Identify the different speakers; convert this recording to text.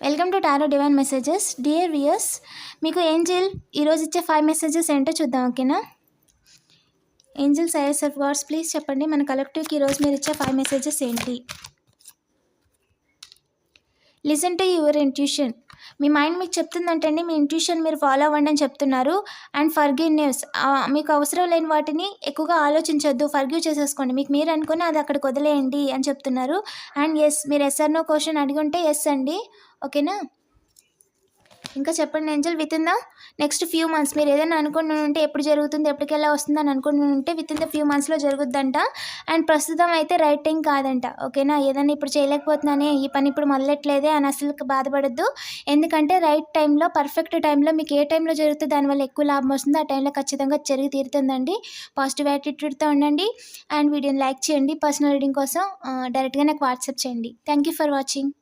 Speaker 1: Welcome to tarot divine messages. Dear viewers, మీకు angel ఈరోజు ఇచ్చే 5 మెసేజెస్ ఏంటో చూద్దాం. ఓకేనా? Angels, eyes of gods, please చెప్పండి మన కలెక్టివ్కి ఈరోజు మీరు ఇచ్చే 5 మెసేజెస్ ఏంటి? Listen to your intuition. మీ మైండ్ మీకు చెప్తుందంటండి, మీ ఇంట్యూషన్ మీరు ఫాలో అవ్వండి అని చెప్తున్నారు. అండ్ ఫర్గివ్నెస్, మీకు అవసరం లేని వాటిని ఎక్కువగా ఆలోచించొద్దు, ఫర్గివ్ చేసేసుకోండి. మీకు మీరు అనుకుని అది అక్కడికి వదిలేయండి అని చెప్తున్నారు. అండ్ ఎస్, మీరు ఎస్ ఆర్ నో క్వశ్చన్ అడిగి ఉంటే ఎస్ అండి. ఓకేనా? ఇంకా చెప్పండి Angel, with in the next few months మీరు ఏదైనా అనుకుని ఉంటే ఎప్పుడు జరుగుతుంది, ఎప్పటికెలా వస్తుంది అని అనుకుని ఉంటే విత్ ఇన్ ద ఫ్యూ మంత్స్లో జరుగుద్దంట. అండ్ ప్రస్తుతం అయితే రైట్ టైం కాదంట. ఓకేనా? ఏదైనా ఇప్పుడు చేయలేకపోతున్నానే, ఈ పని ఇప్పుడు మొదలెట్లేదే అని అసలు బాధపడద్దు. ఎందుకంటే రైట్ టైంలో, పర్ఫెక్ట్ టైంలో మీకు ఏ టైంలో జరుగుతుంది దానివల్ల ఎక్కువ లాభం వస్తుందో ఆ టైంలో ఖచ్చితంగా జరిగి తీరుతుందండి. పాజిటివ్ యాటిట్యూడ్తో ఉండండి. అండ్ వీడియోని లైక్ చేయండి. పర్సనల్ రీడింగ్ కోసం డైరెక్ట్గా నాకు వాట్సాప్ చేయండి. Thank you for watching.